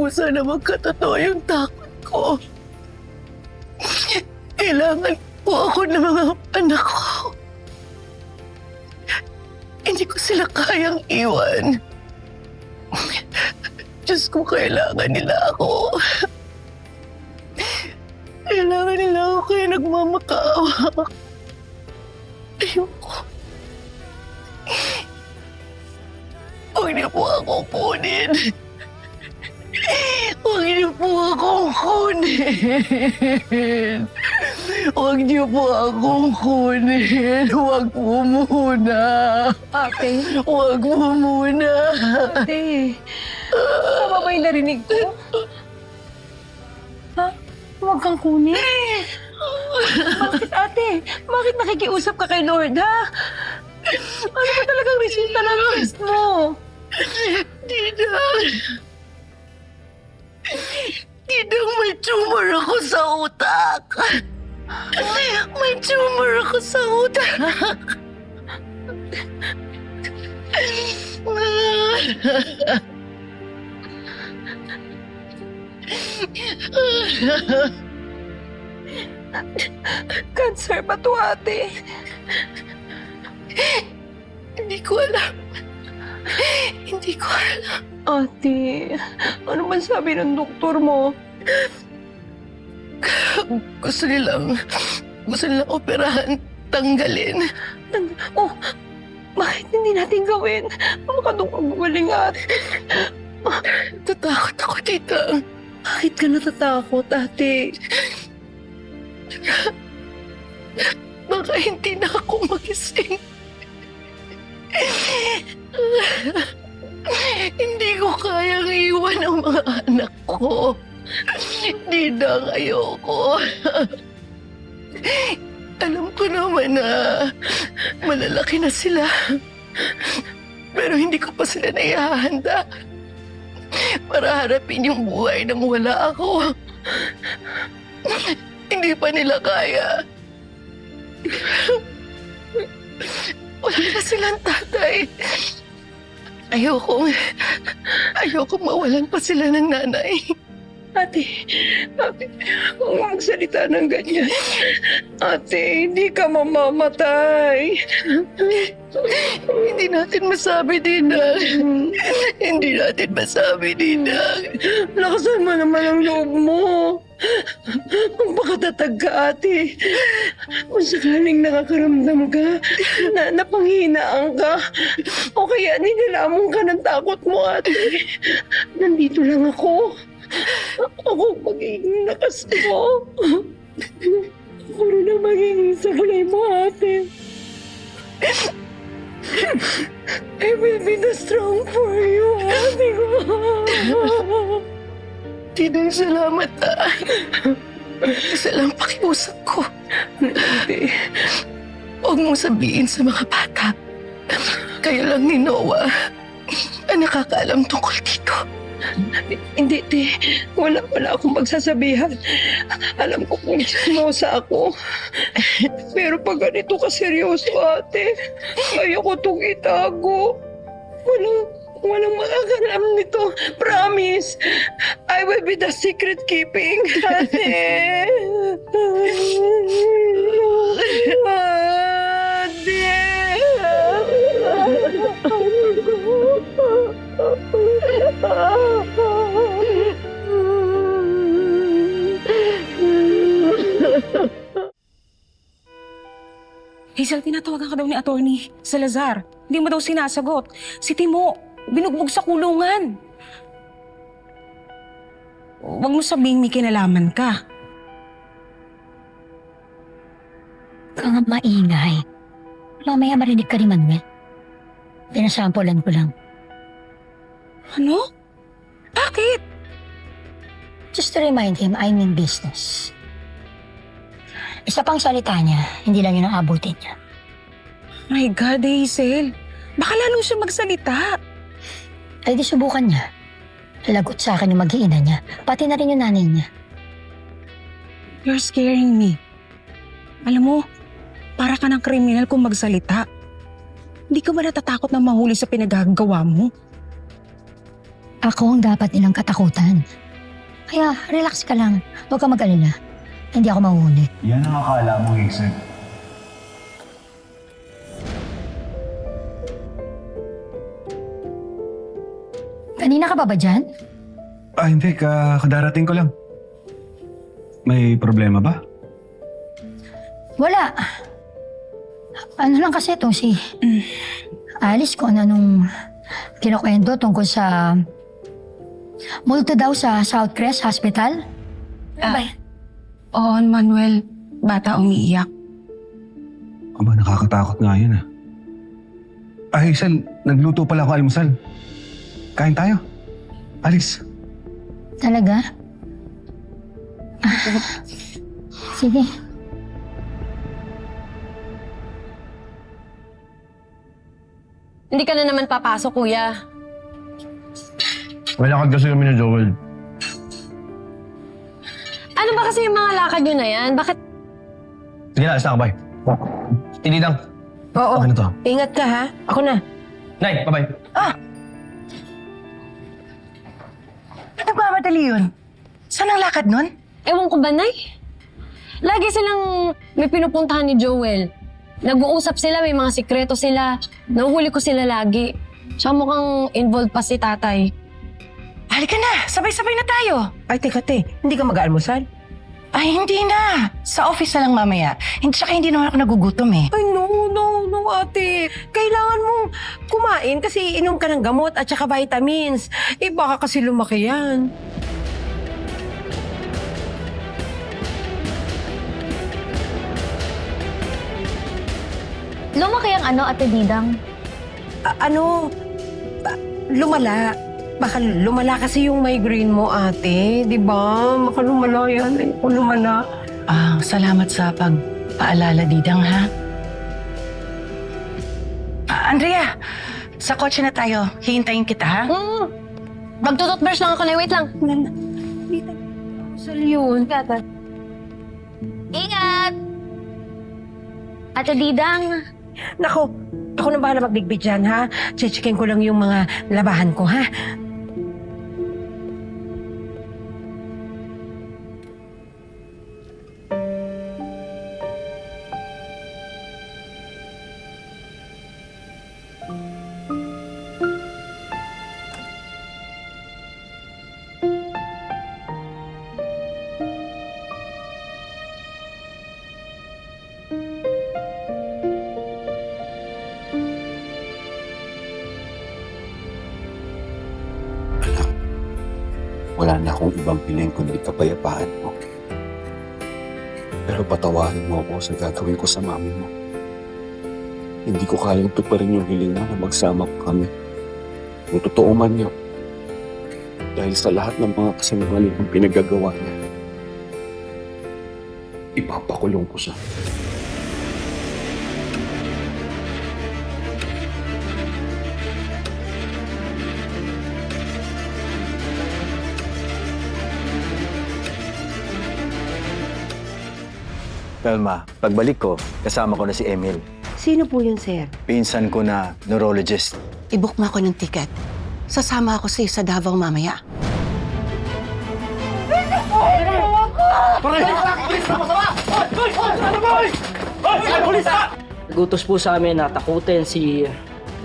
mo sana magkatotoo yung takot ko. Kailangan po ako ng mga anak ko. Hindi ko sila kayang iwan. Diyos ko, kailangan nila ako. Kailangan nila ako kaya nagmamakaawa. Ayoko. Huwag niyo po ako kunin. Huwag niyo po akong kunin. Huwag niyo po akong kunin. Huwag po muna. Ate, Huwag po muna. ate. Tama ba yung narinig ko? Ha? Huwag kang kunin. Bakit, ate? Bakit nakikiusap ka kay Lord, ha? Ano ba talagang resulta ng test mo? Didang. Didang, may tumor ako sa utak. May tumor ako sa utak. Cancer ba to, ate? Hindi ko alam. Hindi ko alam. Ate, ano man sabi ng doktor mo? Gusto nilang operahan, tanggalin. Oh, bakit hindi natin gawin? Baka doon ka gumaling, ate. Tatakot ako, tita. Bakit ka natatakot, ate? Baka hindi na ako magising. Hindi ko kayang iwan ang mga anak ko. Didang, ayoko. Alam ko naman na malalaki na sila. Pero hindi ko pa sila naihahanda para harapin yung buhay nang wala ako. Hindi pa nila kaya. Wala na silang tatay. Ayokong mawalan pa sila ng nanay. Ate, huwag magsalita ng ganyan. Ate, hindi ka mamamatay. Hindi natin masabi, Dinang. Hindi natin masabi, Dinang. Lakasan mo naman ang loob mo. Magpakatatag ka, ate. Kung sakaling nakakaramdam ka, na napanghinaan ka, o kaya nilalamon ka ng takot mo, ate. Nandito lang ako. Ako magiging lakas mo. Ako rin ang magiging sablay mo, ate. I will be the strong for you, ate ko. Dinang, salamat ah. Isa lang pakiusap ko. Hindi. Huwag mong sabihin sa mga bata. Kayo lang ni Noah ang nakakaalam tungkol dito. Hindi, te. Wala akong magsasabihan. Alam ko kung chismosa ako. Pero pag ganito ka seryoso, ate, ayoko itong itago. Walang makakalam nito. Promise. I will be the secret keeping, ate. Hazel, tinatawagan ka daw ni Attorney Salazar. Hindi mo daw sinasagot. Si Timo, binugbog sa kulungan. Huwag mo sabihing may kinalaman ka. Ka nga maingay. Mamaya marinig ka ni Manuel. Pinasampulan ko lang. Ano? Bakit? Just to remind him, I'm in business. Isa pang salita niya, hindi lang yun ang abutin niya. My God, Hazel. Baka lalo siya magsalita. Ay di subukan niya. Lagot sa akin yung mag-iina niya, pati na rin yung nanay niya. You're scaring me. Alam mo, para ka ng kriminal kung magsalita. Hindi ka ba natatakot na mahuli sa pinagagawa mo? Ako ang dapat nilang katakutan. Kaya relax ka lang. Huwag ka mag-alala. Hindi ako mahuhuli. Yan ang akala mo, Hazel. Kanina ka ba dyan? Hindi. Kadarating ko lang. May problema ba? Wala. Ano lang kasi itong si Alice ko nung kinukwento tungkol sa multo daw sa Southcrest Hospital. Ano ba yan? Oo, Manuel. Bata umiiyak. Aba, nakakatakot nga yun Hazel, nagluto pala ako almusal. Kain tayo. Alice. Talaga? Sige. Hindi ka na naman papasok, kuya. May lakad kasi kami ni Joel. Ano ba kasi yung mga lakad nyo na yan? Bakit? Sige na, alis na ka, bye. Tinidang. Oo. Okay na to. Ingat ka ha. Ako na. Nay, bye-bye. Nagmamadali yun. Saan ang lakad nun? Ewan ko ba, Nay? Lagi silang may pinupuntahan ni Joel. Nag-uusap sila, may mga sikreto sila. Nahuhuli ko sila lagi. Siya mukhang involved pa si tatay. Halika na, sabay-sabay na tayo. Ay, teka te. Hindi ka mag-almusal? Ay, hindi na. Sa office na lang mamaya. Hindi naman ako nagugutom eh. Ay, no, ate. Kailangan mong kumain kasi inom ka ng gamot at saka vitamins. Eh, baka kasi lumaki yan. Lumaki ang ano, Ate Didang? Lumala. Baka lumala kasi yung migraine mo, ate. Di ba? Baka lumala yan. Ay, kung lumala. Salamat sa pagpaalala, Didang, ha? Andrea, sa kotse na tayo. Hihintayin kita, ha? Magtututbrush lang ako na. Wait lang. Sal yun. Ingat! Ate Didang, Nako, ako na bahala magbigbi dyan, ha? Checkin ko lang yung mga labahan ko, ha? Wala na akong ibang piling kundi kapayapaan mo. Pero patawarin mo ako sa gagawin ko sa mami mo. Hindi ko kayang tuparin yung hilingan na magsama ko kami. Kung totoo man yun. Dahil sa lahat ng mga kasinungaling kong pinagagawa niya, ipapakulong ko siya. Telma, pagbalik ko, kasama ko na si Emil. Sino po yun, sir? Pinsan ko na neurologist. I-book mo ako ng ticket. Sasama ako sa Davao mamaya. Gutos po sa amin na takutin si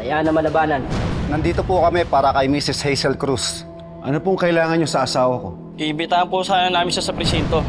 Diana Malabanan. Nandito po kami para kay Mrs. Hazel Cruz. Ano pong kailangan niyo sa asawa ko? Iimbitahan po sana namin siya sa presinto.